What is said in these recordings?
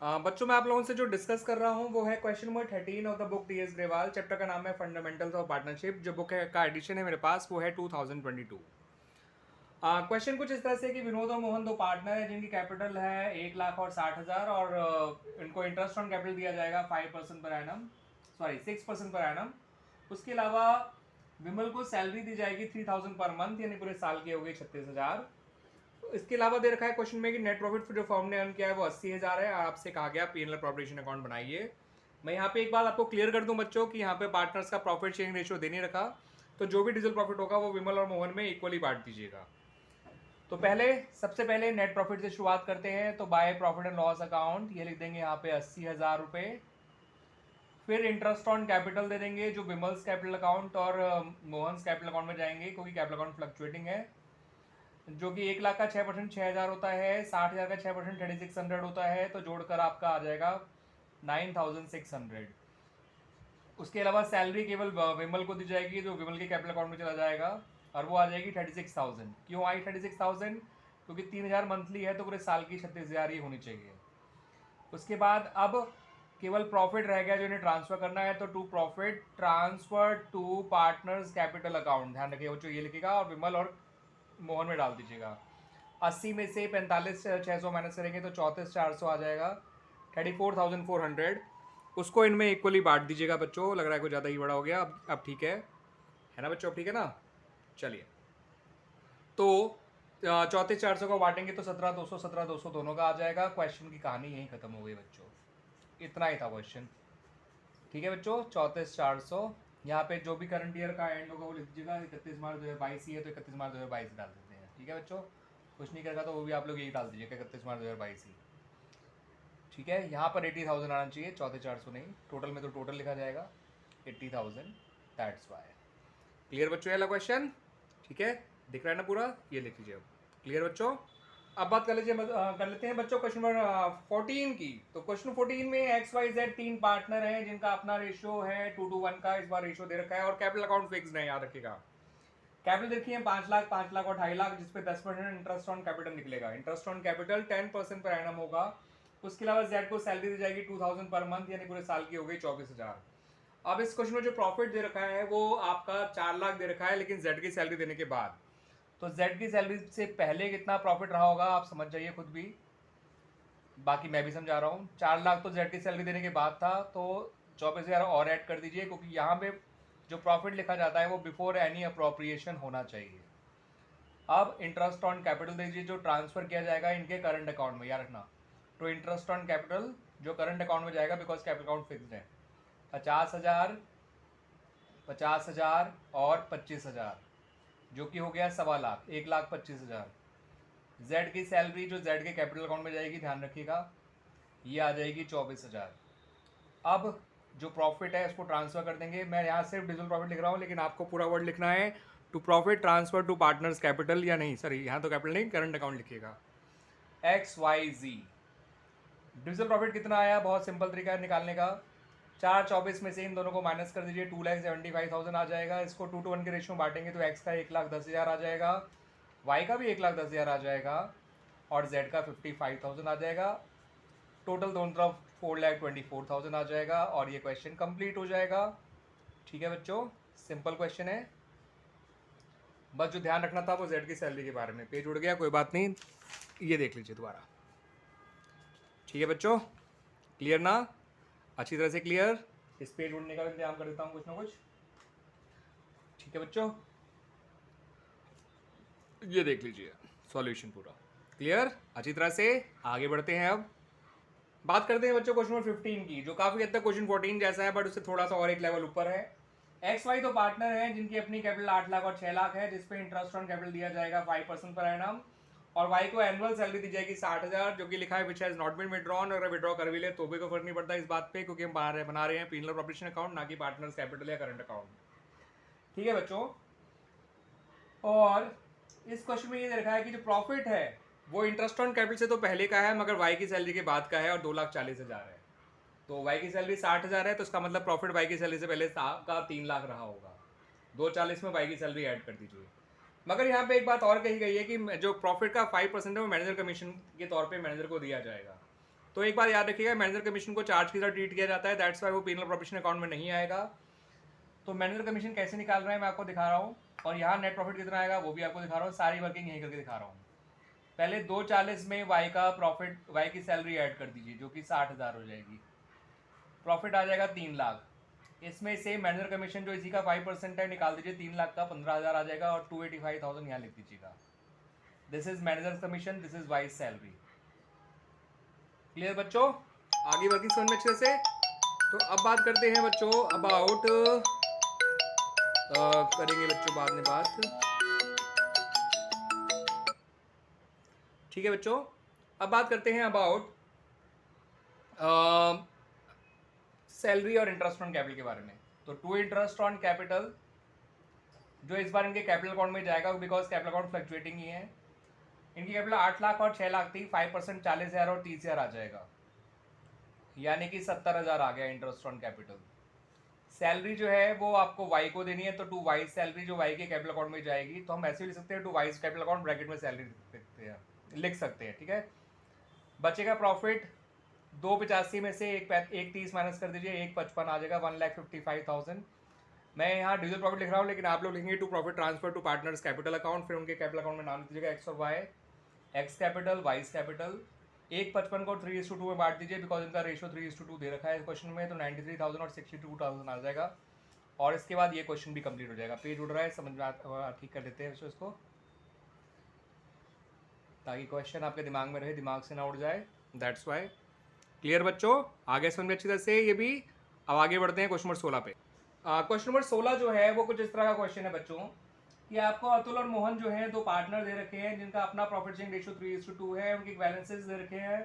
बच्चों मैं आप लोगों से जो डिस्कस कर रहा हूँ वो है question number 13 of the book T S Grewal. Chapter का नाम है फंडामेंटल्स ऑफ पार्टनरशिप। जो बुक है का एडिशन है मेरे पास वो है 2022। क्वेश्चन कुछ इस तरह से कि विनोद और मोहन दो पार्टनर है जिनकी कैपिटल है 1 लाख और 60,000 और इनको इंटरेस्ट ऑन कैपिटल दिया जाएगा 5% per annum, sorry 6% per annum. उसके अलावा विमल को सैलरी दी जाएगी 3,000 पर मंथ, यानी पूरे साल की हो गई 36,000। इसके अलावा दे रखा है क्वेश्चन में कि नेट प्रॉफिट जो फर्म ने अर्न किया है वो 80,000 है। आपसे कहा गया P N L corporation account बनाइए। मैं यहाँ पे एक बात आपको क्लियर कर दूं बच्चों कि यहाँ पे पार्टनर्स का प्रॉफिट शेयरिंग रेशियो दे नहीं रखा, तो जो भी डीजल प्रॉफिट होगा वो विमल और मोहन में इक्वली बांट दीजिएगा। तो सबसे पहले नेट प्रॉफिट से शुरुआत करते हैं। तो by profit and loss account ये लिख देंगे यहाँ पे 80,000 रुपये। फिर इंटरेस्ट ऑन कैपिटल दे देंगे जो विमल्स कैपिटल अकाउंट और मोहन्स कैपिटल अकाउंट में जाएंगे, क्योंकि कैपिटल अकाउंट फ्लक्चुएटिंग है। जो कि 1 लाख का 6% 6,000 होता है, 60,000 का 6% 3600 होता है, तो जोड़कर आपका आ जाएगा 9,600। उसके अलावा सैलरी केवल विमल को दी जाएगी जो विमल के कैपिटल अकाउंट में चला जाएगा, और वो आ जाएगी 36,000। क्यों आई 36,000? क्योंकि 3,000 मंथली है तो पूरे साल की 36,000 ही होनी चाहिए। उसके बाद अब केवल प्रॉफिट रह गया जो इन्हें ट्रांसफर करना है, तो to profit transfer to partners capital account, ध्यान रखिए बच्चों ये लिखेगा और विमल और मोहन में डाल दीजिएगा। 80 में से 45,600 माइनस करेंगे तो 34,400 आ जाएगा, 34,400। उसको इनमें इक्वली बांट दीजिएगा बच्चों। लग रहा है कुछ ज़्यादा ही बड़ा हो गया। अब ठीक है ना बच्चों? अब ठीक है ना? चलिए, तो 34,400 को बांटेंगे तो 17,200 17,200 दोनों का आ जाएगा। क्वेश्चन की कहानी यहीं खत्म हो गई बच्चों, इतना ही था क्वेश्चन। ठीक है बच्चों, 34,400। यहाँ पे जो भी करंट ईयर का एंड होगा वो लिख दीजिएगा। 31 मार्च 2022 ही है तो 31 मार्च 2022 डाल देते हैं। ठीक है बच्चों, कुछ नहीं करेगा तो वो भी आप लोग यही डाल दीजिएगा 31 मार्च 2022 ही। ठीक है, यहाँ पर 80,000 आना चाहिए, 34,400 नहीं। टोटल में तो टोटल लिखा जाएगा 80,000, दैट्स वाई। क्लियर बच्चों? वाला क्वेश्चन ठीक है, दिख रहा है ना पूरा? ये लिख लीजिए अब। क्लियर बच्चों? अब बात कर लेते हैं बच्चों क्वेश्चन नंबर 14 की। तो क्वेश्चन 14 में एक्स वाई जेड 3 पार्टनर हैं जिनका अपना रेशियो है 2:1 का। इस बार रेशियो दे रखा है और कैपिटल अकाउंट फिक्स्ड है, याद रखिएगा। कैपिटल देखिए 5 लाख 5 लाख और 2.5 लाख, जिसपे 10% इंटरेस्ट ऑन कैपिटल निकलेगा। Interest on capital 10% per annum होगा। उसके अलावा जेड को सैलरी दी जाएगी 2,000 पर मंथ, यानी पूरे साल की हो गई 24,000। अब इस क्वेश्चन में जो प्रॉफिट दे रखा है वो आपका 4 लाख दे रखा है, लेकिन जेड की सैलरी देने के बाद। तो जेड की सैलरी से पहले कितना प्रॉफिट रहा होगा आप समझ जाइए खुद भी, बाकी मैं भी समझा रहा हूँ। 4 लाख तो जेड की सैलरी देने के बाद था, तो 24,000 और ऐड कर दीजिए, क्योंकि यहाँ पे जो प्रॉफिट लिखा जाता है वो बिफोर एनी अप्रोप्रिएशन होना चाहिए। अब इंटरेस्ट ऑन कैपिटल दीजिए जो ट्रांसफर किया जाएगा इनके करंट अकाउंट में, याद रखना। तो इंटरेस्ट ऑन कैपिटल जो करंट अकाउंट में जाएगा, बिकॉज कैपिटल अकाउंट फिक्स्ड है, 50,000 50,000 और 25,000, जो कि हो गया 1.25 लाख, 1,25,000। जेड की सैलरी जो जेड के कैपिटल अकाउंट में जाएगी, ध्यान रखिएगा, ये आ जाएगी 24,000। अब जो प्रॉफिट है उसको ट्रांसफर कर देंगे। मैं यहाँ सिर्फ डिजिटल प्रॉफिट लिख रहा हूँ, लेकिन आपको पूरा वर्ड लिखना है to profit transfer to partners capital, या नहीं सॉरी यहाँ तो कैपिटल नहीं, करंट अकाउंट लिखिएगा। XYZ डिजिटल प्रॉफिट कितना आया? बहुत सिंपल तरीका है निकालने का। 424 में से इन दोनों को माइनस कर दीजिए, 2,75,000 आ जाएगा। इसको 2:1 के रेशियो में बांटेंगे तो एक्स का 1,10,000 आ जाएगा, वाई का भी 1,10,000 आ जाएगा, और जेड का 55,000 आ जाएगा। टोटल दोनों तरफ 4,24,000 आ जाएगा, और ये क्वेश्चन कंप्लीट हो जाएगा। ठीक है बच्चों, सिंपल क्वेश्चन है। बस जो ध्यान रखना था वो जेड की सैलरी के बारे में। पेज उड़ गया, कोई बात नहीं, ये देख लीजिए दोबारा। ठीक है बच्चों, क्लियर ना? अच्छी तरह से क्लियर। इस पेज उड़ने का इंतजाम कर देता हूँ कुछ ना कुछ। ठीक है बच्चों, ये देख लीजिए सॉल्यूशन पूरा क्लियर। अच्छी तरह से आगे बढ़ते हैं। अब बात करते हैं बच्चों क्वेश्चन नंबर 15 की, जो काफी हद तक क्वेश्चन 14 जैसा है, बट उससे थोड़ा सा और एक लेवल ऊपर है। एक्स वाई तो पार्टनर हैं जिनकी अपनी कैपिटल 8 लाख और 6 लाख है, जिसपे इंटरेस्ट ऑन कैपिटल दिया जाएगा 5% पर एनम, और वाई को एनुअल सैलरी दी जाएगी 60,000, जो कि लिखा है which has not been withdrawn. अगर विड्रॉ कर भी ले तो भी कोई फर्क नहीं पड़ता इस बात पे, क्योंकि हम बना रहे हैं पीनल प्रॉपर्टी अकाउंट, ना कि पार्टनर्स कैपिटल या करंट अकाउंट। ठीक है बच्चों, और इस क्वेश्चन में ये देखा है कि जो प्रॉफिट है वो इंटरेस्ट ऑन कैपिटल से तो पहले का है, मगर वाई की सैलरी के बाद का है, और 2,40,000 है। तो वाई की सैलरी 60,000 है, तो इसका मतलब प्रॉफिट वाई की सैलरी से पहले का 3 लाख रहा होगा। 2,40 में वाई की सैलरी ऐड कर दीजिए। मगर यहाँ पे एक बात और कही गई है कि जो प्रॉफिट का 5% है वो मैनेजर कमीशन के तौर पे मैनेजर को दिया जाएगा। तो एक बात याद रखिएगा, मैनेजर कमीशन को चार्ज की तरह ट्रीट किया जाता है, दैट्स वाई वो पीनल प्रोविजन अकाउंट में नहीं आएगा। तो मैनेजर कमीशन कैसे निकाल रहे हैं मैं आपको दिखा रहा हूँ, और यहाँ नेट प्रॉफिट कितना आएगा वो भी आपको दिखा रहा हूँ, सारी वर्किंग यहीं करके दिखा रहा हूँ। पहले 240 में वाई का प्रॉफिट, वाई की सैलरी ऐड कर दीजिए जो कि 60,000 हो जाएगी, प्रॉफिट आ जाएगा 3 लाख। इसमें से मैनेजर कमीशन जो इसी का 5% है निकाल दीजिए, 3 लाख का 15,000 आ जाएगा, और 285,000 यहाँ लिख दीजिएगा। This is manager commission, this is wise salary. Clear बच्चों, आगे वर्किंग समझ में अच्छे से। तो अब बात करते हैं बच्चों अबाउट, करेंगे बच्चों बाद में बात, ठीक है बच्चों। अब बात करते हैं अबाउट सैलरी और इंटरेस्ट ऑन कैपिटल के बारे में। तो टू इंटरेस्ट ऑन कैपिटल जो इस बार इनके कैपिटल अकाउंट में जाएगा, बिकॉज कैपिटल अकाउंट फ्लक्चुएटिंग ही है। इनकी कैपिटल 8 लाख और 6 लाख थी, 5% 40,000 और 30,000 आ जाएगा, यानी कि 70,000 आ गया इंटरेस्ट ऑन कैपिटल। सैलरी जो है वो आपको वाई को देनी है, तो टू वाइज सैलरी जो वाई के कैपिटल अकाउंट में जाएगी, तो हम ऐसे भी लिख सकते हैं to Y's capital account bracket में सैलरी लिख सकते हैं, ठीक है। बचेगा प्रॉफिट 285 में से 130 माइनस कर दीजिए, 155 आ जाएगा, 1,55,000। मैं यहाँ डिविजन प्रॉफिट लिख रहा हूँ, लेकिन आप लोग लिखेंगे to profit transfer to partners capital account, फिर उनके कैपिटल अकाउंट में नाम लिख दीजिएगा एक्स और Y, X capital Y's capital. 155 को 3:2 में बांट दीजिए, बिकॉज इनका रेशियो 3:2 दे रखा है क्वेश्चन में, तो 93,000 और 62,000 आ जाएगा। और इसके बाद ये क्वेश्चन भी कंप्लीट हो जाएगा। पेज उड़ रहा है, समझ में ठीक कर देते हैं इसको, ताकि क्वेश्चन आपके दिमाग में रहे, दिमाग से ना उड़ जाए, दैट्स वाई। क्लियर बच्चों, आगे समझ में अच्छी तरह से ये भी। अब आगे बढ़ते हैं क्वेश्चन नंबर 16 पे। क्वेश्चन नंबर 16 जो है वो कुछ इस तरह का क्वेश्चन है बच्चों कि आपको अतुल और मोहन जो है दो पार्टनर दे रखे हैं, जिनका अपना प्रॉफिट शेयरिंग रेशियो 3:2 है। उनके बैलेंसेस दे रखे हैं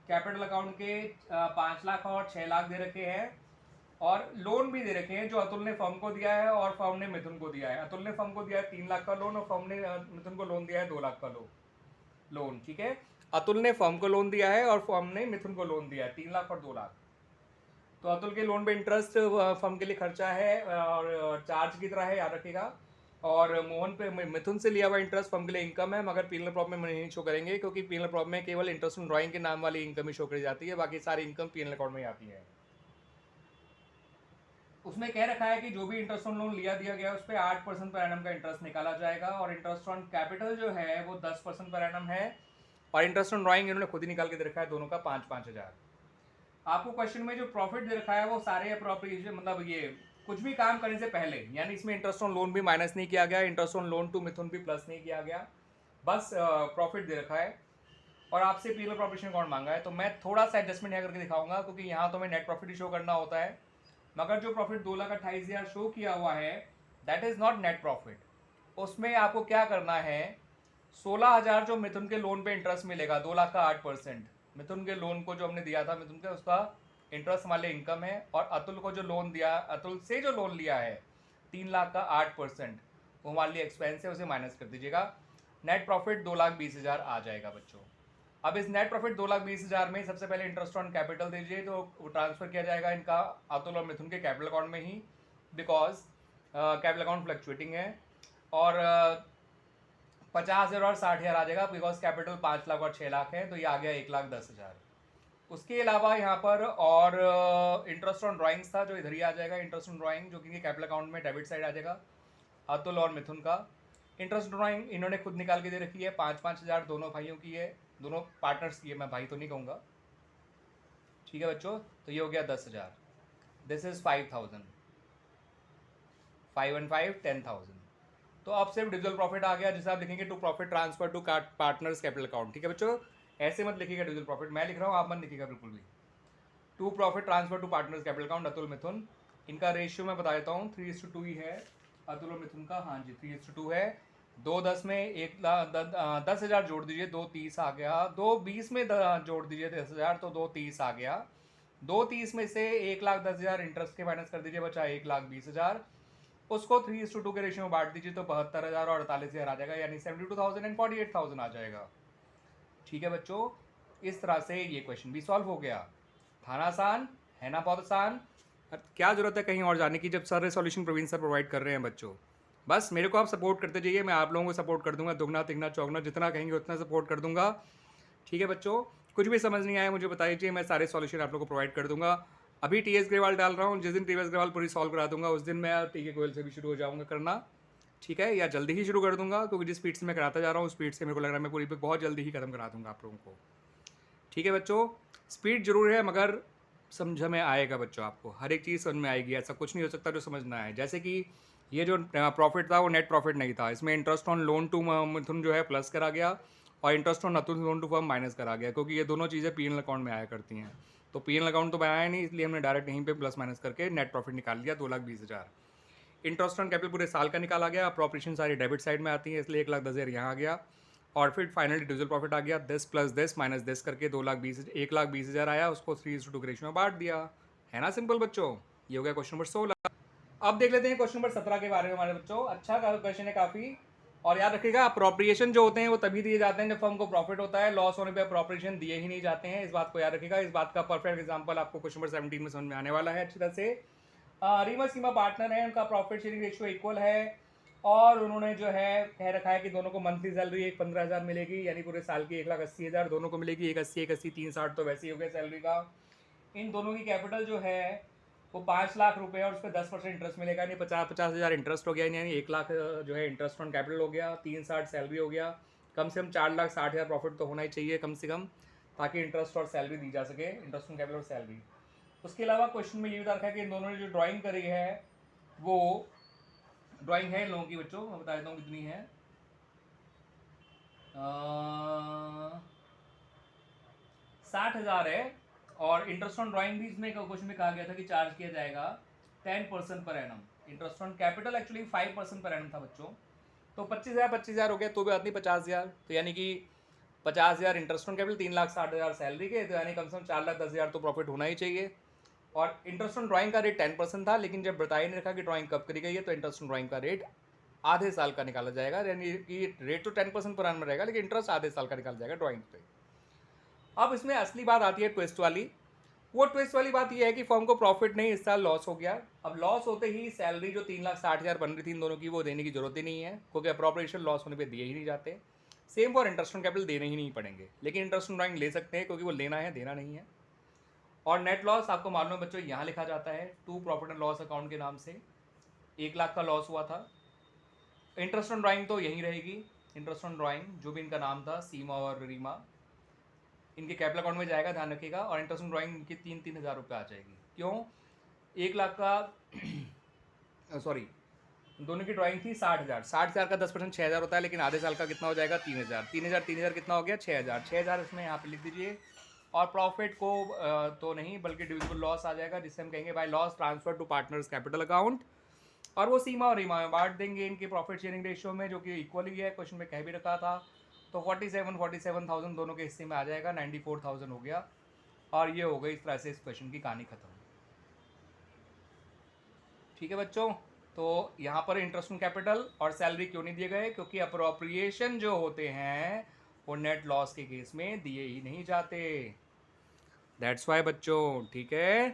कैपिटल अकाउंट के 5 लाख और 6 लाख दे रखे हैं, और लोन भी दे रखे हैं जो अतुल ने फर्म को दिया है और फर्म ने मिथुन को दिया है। अतुल ने फर्म को दिया है 3 लाख का लोन, और फर्म ने मिथुन को लोन दिया है 2 लाख का लोन, ठीक है। अतुल ने फर्म को लोन दिया है और फर्म ने मिथुन को लोन दिया है 3 लाख और 2 लाख। तो अतुल के लोन पे इंटरेस्ट फर्म के लिए खर्चा है और चार्ज की तरह है, याद रखिएगा। और मोहन पे मिथुन से लिया हुआ इंटरेस्ट फर्म के लिए इनकम है, मगर पीनल प्रॉब्लम में नहीं शो करेंगे, क्योंकि पीनल प्रॉब्लम में केवल इंटरेस्ट ऑन ड्राइंग के नाम वाली इनकम ही शो करी जाती है, बाकी सारी इनकम पीनल अकाउंट में आती है। उसमें कह रखा है कि जो भी इंटरेस्ट ऑन लोन लिया दिया गया उस पर 8% पर एनम का इंटरेस्ट निकाला जाएगा, और इंटरेस्ट ऑन कैपिटल जो है वो 10% पर एनम है, और इंटरेस्ट ऑन ड्राइंग इन्होंने खुद ही निकाल के दे रखा है, दोनों का 5-5 हज़ार। आपको क्वेश्चन में जो प्रॉफिट दे रखा है वो सारे अप्रोप्रिएशन, मतलब ये कुछ भी काम करने से पहले, यानी इसमें इंटरेस्ट ऑन लोन भी माइनस नहीं किया गया, इंटरेस्ट ऑन लोन टू मिथुन भी प्लस नहीं किया गया, बस प्रॉफिट दे रखा है, और आपसे पीनल प्रॉफिट अकाउंट मांगा है। तो मैं थोड़ा सा एडजस्टमेंट यहाँ करके दिखाऊंगा, क्योंकि यहाँ तो हमें नेट प्रॉफिट ही शो करना होता है, मगर जो प्रॉफिट 2,28,000 शो किया हुआ है that is not net profit. उसमें आपको क्या करना है, 16,000 जो मिथुन के लोन पे इंटरेस्ट मिलेगा, 2 लाख का 8%, मिथुन के लोन को जो हमने दिया था मिथुन के, उसका इंटरेस्ट हमारे इनकम है, और अतुल को जो लोन दिया, अतुल से जो लोन लिया है 3 लाख का 8%, वो हमारे लिए एक्सपेंस है, उसे माइनस कर दीजिएगा। नेट प्रॉफिट 2,20,000 आ जाएगा बच्चों। अब इस नेट प्रॉफिट 2,20,000 में सबसे पहले इंटरेस्ट ऑन कैपिटल दीजिए, तो ट्रांसफर किया जाएगा इनका अतुल और मिथुन के कैपिटल अकाउंट में ही, बिकॉज कैपिटल अकाउंट फ्लक्चुएटिंग है, और 50,000 और 60,000 आ जाएगा, बिकॉज कैपिटल 5 लाख और 6 लाख है, तो ये आ गया 1,10,000। उसके अलावा यहाँ पर और इंटरेस्ट ऑन ड्राइंग्स था जो इधर ही आ जाएगा, इंटरेस्ट ऑन ड्राइंग जो कि कैपिटल अकाउंट में डेबिट साइड आ जाएगा, अतुल और मिथुन का। इंटरेस्ट ड्राइंग इन्होंने खुद निकाल के दे रखी है, 5-5 हज़ार दोनों भाइयों की है, दोनों पार्टनर्स की है, मैं भाई तो नहीं कहूँगा, ठीक है बच्चों। तो ये हो गया 10,000, दिस इज 5,000, 5 and 5 10,000। तो अब सिर्फ डिविजुअल प्रॉफिट आ गया, जिसे आप लिखेंगे to profit transfer to partners capital account, ठीक है बच्चों। ऐसे मत लिखिएगा डिविजुअल प्रॉफिट, मैं लिख रहा हूँ, आप मत लिखिएगा बिल्कुल भी। To profit transfer to partners capital account Atul Mithun, इनका रेशियो मैं बता देता हूँ, 3:2 ही है अतुल और मिथुन का, हाँ जी 3:2 है। 2-10 में 10,000 जोड़ दीजिए, 2-30 आ गया। 2-20 में जोड़ दीजिए 10,000, तो 2-30 आ गया। 2-30 में से 1,10,000 इंटरेस्ट के माइनस कर दीजिए, बचा 1,20,000। उसको 3:2 के रेशियो में बांट दीजिए, तो 72,000 और 48,000 आ जाएगा, यानी 72,000 एंड 48,000 आ जाएगा, ठीक है बच्चों। इस तरह से ये क्वेश्चन भी सॉल्व हो गया। था ना आसान, है ना, बहुत आसान। क्या जरूरत है कहीं और जाने की, जब sir solution Praveen sir provide कर रहे हैं बच्चों। बस मेरे को आप सपोर्ट करते जाइए, मैं आप लोगों को सपोर्ट कर दूंगा, दुगना तिगना चौगना जितना कहेंगे उतना सपोर्ट कर दूंगा, ठीक है बच्चों। कुछ भी समझ नहीं आया मुझे बताइए, मैं सारे सॉल्यूशन आप लोग को प्रोवाइड कर दूंगा। अभी टी एस ग्रेवाल डाल रहा हूँ, जिस दिन टी एस ग्रेवाल पूरी सॉल्व करा दूंगा उस दिन मैं टी के गोयल से भी शुरू हो जाऊँगा करना, ठीक है, या जल्दी ही शुरू कर दूंगा, क्योंकि जिस स्पीड से मैं कराता जा रहा हूँ उस स्पीड से मेरे को लग रहा है मैं पूरी पे बहुत जल्दी ही खत्म करा दूंगा आप लोगों को। ठीक है बच्चों, स्पीड जरूर है मगर समझ में आएगा बच्चों, आपको हर एक चीज़ समझ में आएगी, ऐसा कुछ नहीं हो सकता जो समझ ना आए। जैसे कि ये जो प्रॉफिट था वो नेट प्रॉफिट नहीं था, इसमें interest on loan to Mithun जो है प्लस करा गया और interest on Atul loan to firm minus करा गया, क्योंकि ये दोनों चीज़ें पी एन अकाउंट में आया करती हैं। तो पी एन अकाउंट तो बनाया नहीं, इसलिए हमने डायरेक्ट यहीं पे प्लस माइनस करके नेट प्रॉफिट निकाल लिया 2,20,000। इंटरेस्ट ऑन कैपिटल पूरे साल का निकाला गया, अप्रोप्रिएशन सारी डेबिट साइड में आती है, इसलिए 1,10,000 यहाँ आ गया और फिर फाइनल डिविजल प्रॉफिट आ गया 10 प्लस 10 माइनस 10 करके 1,20,000 आया, उसको 3:2 रेशियो में बांट दिया। है ना सिंपल बच्चों। ये हो गया क्वेश्चन नंबर 16। अब देख लेते हैं क्वेश्चन नंबर 17 के बारे में हमारे बच्चों। अच्छा क्वेश्चन है काफी, और याद रखिएगा अप्रोप्रिएशन जो होते हैं वो तभी दिए जाते हैं जब फर्म को प्रॉफिट होता है, लॉस होने पे अप्रोप्रिएशन दिए ही नहीं जाते हैं, इस बात को याद रखिएगा। इस बात का परफेक्ट एग्जांपल आपको क्वेश्चन नंबर 17 में समझ में आने वाला है अच्छी तरह से। रीमा सीमा पार्टनर है, उनका प्रॉफिट शेयरिंग रेशियो इक्वल है और उन्होंने जो है कह रखा है कि दोनों को मंथली सैलरी एक 15,000 मिलेगी, यानी पूरे साल की 1,80,000 दोनों को मिलेगी। 1,80 360 तो वैसे ही हो गया सैलरी का। इन दोनों की कैपिटल जो है वो 5 लाख रुपए और उस पर 10% इंटरेस्ट मिलेगा, यानी 50,000 इंटरेस्ट हो गया, यानी 1 लाख जो है इंटरेस्ट ऑन कैपिटल हो गया, 360 सैलरी हो गया। कम से कम 4,60,000 प्रॉफिट तो होना ही चाहिए कम से कम, ताकि इंटरेस्ट और सैलरी दी जा सके, इंटरेस्ट ऑन कैपिटल और सैलरी। उसके अलावा क्वेश्चन में ये बता रखा है कि इन दोनों ने जो ड्राइंग करी है वो ड्राइंग है इन लोगों की बच्चों, मैं बता देता हूँ कितनी है। 60,000 है और इंटरेस्ट ऑन ड्राइंग भी इसमें क्वेश्चन में कहा गया था कि चार्ज किया जाएगा 10% per annum. Interest on capital actually 5% per annum था बच्चों, तो 25,000 हो गया, तो भी आती 50,000, तो यानी कि 50,000 इंटरेस्ट ऑन कैपिटल, 3,60,000 सैलरी के, तो यानी कम से कम 4,10,000 तो प्रॉफिट होना ही चाहिए। और इंटरेस्ट ऑन ड्राइंग का रेट 10% था, लेकिन जब बताया नहीं रखा कि ड्राइंग कब करी गई है, तो इंटरेस्ट ऑन ड्राइंग का रेट आधे साल का निकाला जाएगा, यानी कि रेट तो 10% पर एनम रहेगा, लेकिन इंटरेस्ट आधे साल का निकाला जाएगा ड्राइंग पे। अब इसमें असली बात आती है ट्विस्ट वाली। वो ट्विस्ट वाली बात ये है कि फर्म को प्रॉफिट नहीं, इस साल लॉस हो गया। अब लॉस होते ही सैलरी जो 3,60,000 बन रही थी इन दोनों की, वो देने की जरूरत ही नहीं है, क्योंकि अप्रोप्रिएशन लॉस होने पे दिए ही नहीं जाते। Same for interest on capital, देने ही नहीं पड़ेंगे, लेकिन इंटरेस्ट ऑन ड्राइंग ले सकते हैं क्योंकि वो लेना है, देना नहीं है। और नेट लॉस आपको मालूम है बच्चों, यहाँ लिखा जाता है to profit and loss account के नाम से। 1 लाख का लॉस हुआ था। इंटरेस्ट ऑन ड्राइंग तो यहीं रहेगी, इंटरेस्ट ऑन ड्राइंग जो भी इनका नाम था, सीमा और रीमा, इनके कैपिटल अकाउंट में जाएगा, ध्यान रखिएगा। और इंटरेस्ट ऑन ड्राइंग इनकी 3-3 हज़ार रुपये आ जाएगी। क्यों? 1 लाख का सॉरी दोनों की ड्राइंग थी 60,000, 60,000 का 10% 6,000 होता है, लेकिन आधे साल का कितना हो जाएगा 3,000, 3,000 कितना हो गया 6,000, 6,000 इसमें यहाँ पे लिख दीजिए। और प्रॉफिट को तो नहीं बल्कि डिविजिबल लॉस आ जाएगा, जिससे हम कहेंगे by loss transfer to partners capital account, और वो सीमा और रीमा में बांट देंगे इनके प्रॉफिट शेयरिंग रेशियो में, जो कि इक्वल ही है, क्वेश्चन में कह भी रखा था। तो 47,000 दोनों के हिस्से में आ जाएगा, 94,000 हो गया। और ये हो गई इस तरह से इस क्वेश्चन की कहानी खत्म। ठीक है बच्चों, तो यहाँ पर इंटरेस्ट ऑन कैपिटल और सैलरी क्यों नहीं दिए गए? क्योंकि अप्रोप्रिएशन जो होते हैं वो नेट लॉस के केस में दिए ही नहीं जाते, दैट्स वाई बच्चों। ठीक है,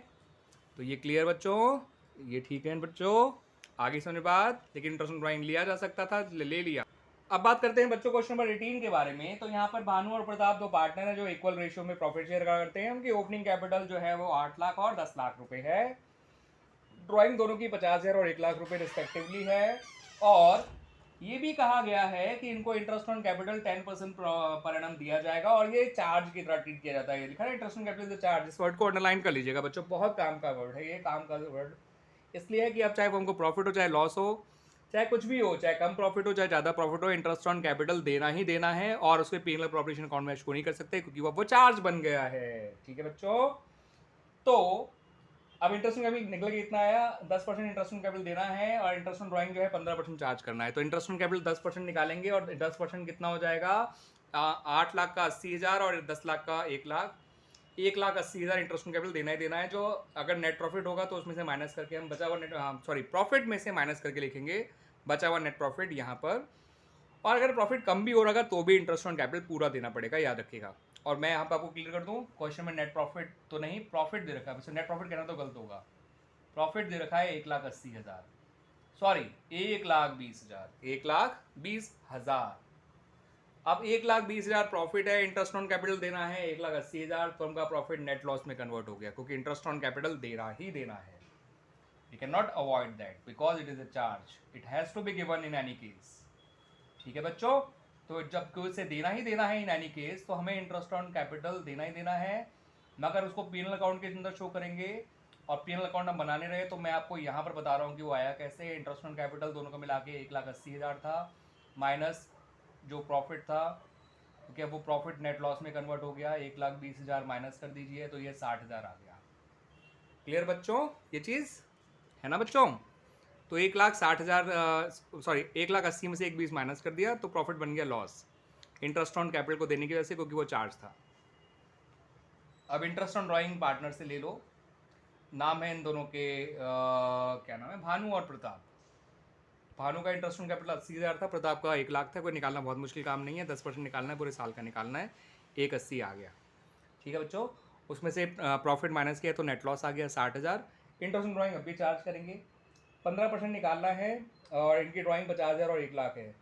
तो ये क्लियर बच्चों, ये ठीक है बच्चों, आगे समझ बात। लेकिन इंटरेस्ट ऑन ड्राइंग लिया जा सकता था, ले लिया। अब बात करते हैं बच्चों क्वेश्चन नंबर 18 के बारे में। तो यहाँ पर भानु और प्रताप दो पार्टनर हैं जो इक्वल रेशियो में प्रॉफिट शेयर करते हैं। उनकी ओपनिंग कैपिटल जो है वो 8 लाख और 10 लाख रुपए है। ड्राइंग दोनों की 50,000 और 1 लाख रुपए रिस्पेक्टिवली है। और ये भी कहा गया है कि इनको interest on capital 10% per annum दिया जाएगा, और ये चार्ज की तरह ट्रीट किया जाता है। ये लिखा है इंटरेस्ट ऑन कैपिटल चार्ज, इस वर्ड को अंडरलाइन कर लीजिएगा बच्चों, बहुत काम का वर्ड है ये, काम का वर्ड इसलिए है कि अब चाहे वो हमको प्रॉफिट हो चाहे लॉस हो, चाहे कुछ भी हो, चाहे कम प्रॉफिट हो चाहे ज़्यादा प्रॉफिट हो, इंटरेस्ट ऑन कैपिटल देना ही देना है, और उसके पीएनएल अप्रोप्रिएशन अकाउंट में शो नहीं कर सकते क्योंकि वो चार्ज बन गया है। ठीक है बच्चों, तो अब इंटरेस्ट ऑन कैपिटल निकल के इतना आया, 10% इंटरेस्ट ऑन कैपिटल देना है और इंटरेस्ट ऑन ड्राइंग जो है 15% चार्ज करना है। तो इंटरेस्ट ऑन कैपिटल 10% निकालेंगे और 10% कितना हो जाएगा, 8 लाख का 80,000 और 10 लाख का 1 लाख, 1,80,000 इंटरेस्ट ऑन कैपिटल देना ही देना है। जो अगर नेट प्रॉफिट होगा तो उसमें से माइनस करके हम बचा हुआ नेट प्रॉफिट में से माइनस करके लिखेंगे बचा हुआ नेट प्रॉफिट यहाँ पर। और अगर प्रॉफिट कम भी हो रहा तो भी इंटरेस्ट ऑन कैपिटल पूरा देना पड़ेगा, याद रखिएगा। और मैं यहाँ पर आपको क्लियर कर दूँ, क्वेश्चन में नेट प्रॉफिट तो नहीं, प्रॉफिट दे रखा है, वैसे नेट प्रॉफिट कहना तो गलत होगा। प्रॉफिट दे रखा है 1,80,000, सॉरी 1,20,000, 1,20,000। अब 1,20,000 प्रॉफिट है, इंटरेस्ट ऑन कैपिटल देना है 1,80,000, फर्म का प्रॉफिट नेट लॉस में कन्वर्ट हो गया क्योंकि इंटरेस्ट ऑन कैपिटल देना ही देना है. You cannot avoid that because it is a charge. It has to be given in any case. ठीक है बच्चों, तो जब कोई से देना ही देना है इन एनी केस, तो हमें इंटरेस्ट ऑन कैपिटल देना ही देना है. मगर उसको पीएनएल अकाउंट के अंदर शो करेंगे और पीएनएल अकाउंट हम बनाने रहे, तो मैं आपको यहाँ पर बता रहा हूँ कि वो आया कैसे. इंटरेस्ट ऑन कैपिटल दोनों को मिला के 1,80,000 था, माइनस जो प्रॉफिट था, क्योंकि अब वो प्रॉफिट नेट लॉस में कन्वर्ट हो गया. 1,20,000 माइनस कर दीजिए तो ये 60,000 आ गया. क्लियर बच्चों ये चीज़ है ना बच्चों. तो 1,60,000 सॉरी 1,80,000 में से 1,20,000 माइनस कर दिया तो प्रॉफिट बन गया लॉस इंटरेस्ट ऑन कैपिटल को देने की वजह से, क्योंकि वो चार्ज था. अब इंटरेस्ट ऑन ड्राइंग पार्टनर से ले लो. नाम है इन दोनों के क्या नाम है, भानु और प्रताप. भानु का इंटरेस्ट ऑन कैपिटल 80,000 था, प्रताप का 1,00,000 था. कोई निकालना बहुत मुश्किल काम नहीं है, 10% निकालना है, पूरे साल का निकालना है. 1,80,000 आ गया. ठीक है बच्चों, उसमें से प्रॉफिट माइनस किया तो नेट लॉस आ गया 60,000. इंटरेस्ट ऑन ड्राइंग अब भी चार्ज करेंगे, 15% निकालना है और इनकी ड्राइंग 50,000 और 1,00,000 है.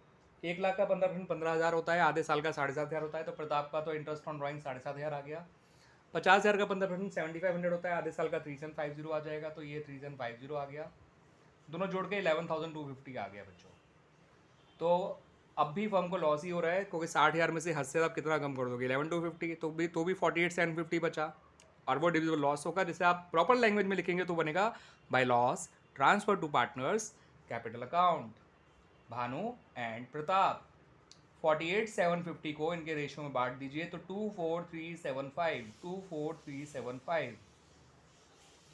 1,00,000 का 15% 15,000 होता है, आधे साल का 7,500 होता है. तो प्रताप का तो इंटरेस्ट ऑन ड्राइंग 7,500 आ गया. 50,000 का 15% 7,500 होता है, आधे साल का 3,750 आ जाएगा. तो ये 3,750 आ गया. दोनों जोड़ के 11,250 आ गया बच्चों. तो अब भी फर्म को लॉस ही हो रहा है, क्योंकि 60,000 में से हद से आप कितना कम कर दोगे, 11,250, तो भी 48,750 बचा. और वो डिविजिबल लॉस होगा, जिसे आप प्रॉपर लैंग्वेज में लिखेंगे तो बनेगा by loss transfer to partners capital account Bhanu and Pratap. 48,750 को इनके रेशियो में बांट दीजिए तो 24375.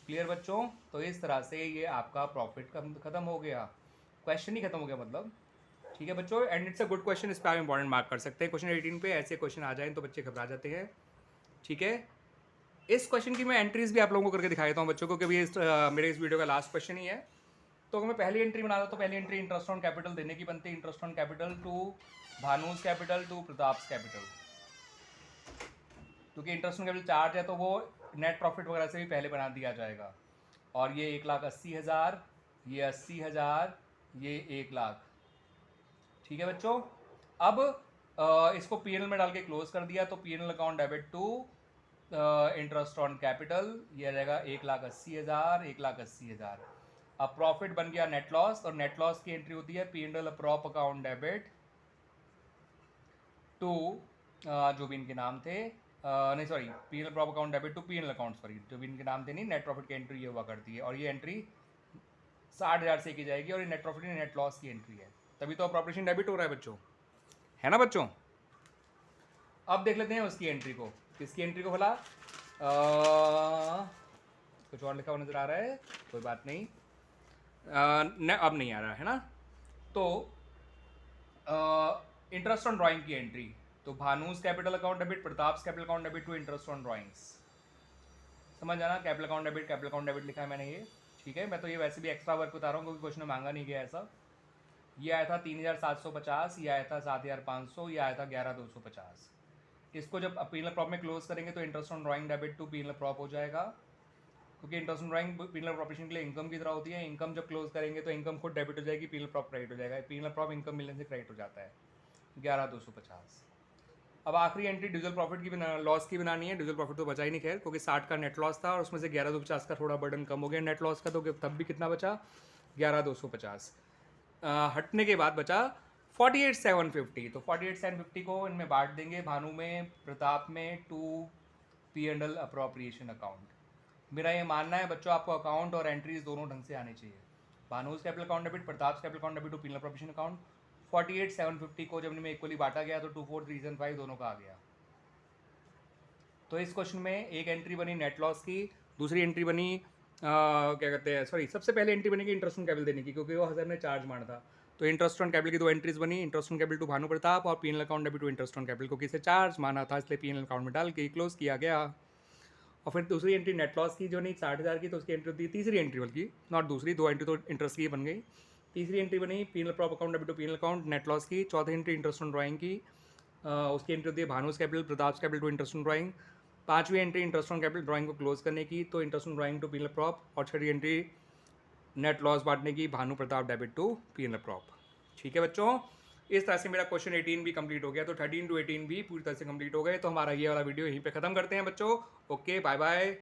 क्लियर बच्चों. तो इस तरह से ये आपका प्रॉफिट खत्म हो गया, क्वेश्चन ही खत्म हो गया मतलब. ठीक है बच्चों, and it's a good question, इस पर आप इंपॉर्टेंट मार्क कर सकते हैं. क्वेश्चन 18 पे ऐसे क्वेश्चन आ जाए तो बच्चे घबरा जाते हैं. ठीक है, इस क्वेश्चन की मैं एंट्रीज भी आप लोगों को करके दिखा देता हूँ बच्चों को, क्योंकि मेरे इस वीडियो का लास्ट क्वेश्चन ही है. तो अगर मैं पहली एंट्री बना तो पहली एंट्री इंटरेस्ट ऑन कैपिटल देने की बनती है. Interest on capital to Bhanuj capital to Pratap's capital, क्योंकि इंटरेस्ट ऑन कैपिटल चार्ज है तो वो नेट प्रॉफिट वगैरह से भी पहले बना दिया जाएगा. और ये 1,80,000, ये 80,000, ये 1,00,000. ठीक है बच्चों. अब इसको पीएनएल में डाल के क्लोज कर दिया तो P N L account debit to interest on capital, ये आ जाएगा 1,80,000, 1,80,000. अब प्रॉफिट बन गया नेट लॉस, और नेट लॉस की एंट्री होती है P N L prop account debit to जो भी इनके नाम थे, नहीं sorry, P N L prop account debit to P N L account, sorry जो भी इनके नाम थे नहीं, नेट प्रॉफिट की एंट्री ये हुआ करती है. और ये एंट्री 60,000 से की जाएगी, और ये नेट प्रॉफिट नेट लॉस की एंट्री है, तभी तो ऑपरेशन डेबिट हो रहा है बच्चों, है ना बच्चों. अब देख लेते हैं उसकी एंट्री को. किसकी एंट्री को भला, कुछ और लिखा हुआ नजर आ रहा है, कोई बात नहीं, अब नहीं आ रहा है ना. तो इंटरेस्ट ऑन ड्राइंग की एंट्री, तो Bhanuj capital account debit, Pratap's capital account debit to interest on drawings. समझ जाना, कैपिटल अकाउंट डेबिट लिखा है मैंने ये. ठीक है, मैं तो ये वैसे भी एक्स्ट्रा वर्क बता रहा हूँ क्योंकि क्वेश्चन में मांगा नहीं गया ऐसा. ये आया था 3,750, ये आया था 7,500, ये आया था 11,250. इसको जब पीएनएल प्रॉप में क्लोज करेंगे तो interest on drawing debit to PNL prop हो जाएगा, क्योंकि interest on drawing P N L proportion के लिए इनकम की तरह होती है. इनकम जब क्लोज करेंगे तो इनकम खुद डेबिट हो जाएगी, पीएनएल प्रॉप क्रेडिट हो जाएगा. पीएनएल प्रॉप इनकम मिलने से क्रेडिट हो जाता है 11,250. अब आखिरी एंट्री डिविजिबल प्रॉफिट की लॉस की बनानी है. डिविजिबल प्रॉफिट तो बचा ही नहीं खैर, क्योंकि 60 का नेट लॉस था और उसमें से 11,250 का थोड़ा बर्डन कम हो गया नेट लॉस का, तो तब भी कितना बचा, 11,250. हटने के बाद बचा 48,750. तो 48,750 को इनमें बांट देंगे, भानु में, प्रताप में, टू पीएनएल अप्रोप्रिएशन अकाउंट. मेरा ये मानना है बच्चों, आपको अकाउंट और एंट्रीज दोनों ढंग से आने चाहिए. Bhanuj capital account debit, Pratap capital account debit to PNL appropriation account. 48,750 को जब इनमें इक्वली बांटा गया तो 24,375 दोनों का आ गया. तो इस क्वेश्चन में एक एंट्री बनी नेट लॉस की, दूसरी एंट्री बनी क्या कहते हैं, सॉरी सबसे पहले एंट्री बनेगी इंटरेस्ट ऑन कैपिटल देने की, क्योंकि वो 1000 ने चार्ज माना था. तो इंटरेस्ट ऑन कैपिटल की 2 एंट्रीज बनी, interest on capital to Bhanu Pratap और PNL account debit to interest on capital, क्योंकि इसे चार्ज माना था इसलिए पीएनएल अकाउंट में डाल के क्लोज किया गया. और फिर दूसरी एंट्री नेट लॉस की जो नहीं 60,000 की, तो उसकी एंट्री होती है तीसरी एंट्री, बल्कि नॉट दूसरी, 2 एंट्री तो इंटरेस्ट की बन गई. तीसरी एंट्री बनी P N L prop account debit to P N L account net loss की. चौथी एंट्री इंटरेस्ट ऑन ड्राइंग की, उसकी एंट्री होती है Bhanuj capital Pratap's capital to interest on drawing. पांचवी entry interest on capital drawing को क्लोज करने की, तो interest on drawing to PNL prop. और छठी एंट्री नेट लॉस बांटने की, Bhanu Pratap debit to PNL prop. ठीक है बच्चों, इस तरह से मेरा क्वेश्चन 18 भी कंप्लीट हो गया, तो 13 to 18 भी पूरी तरह से कंप्लीट हो गए। तो हमारा ये वाला वीडियो यहीं पे ख़त्म करते हैं बच्चों। Okay, bye bye.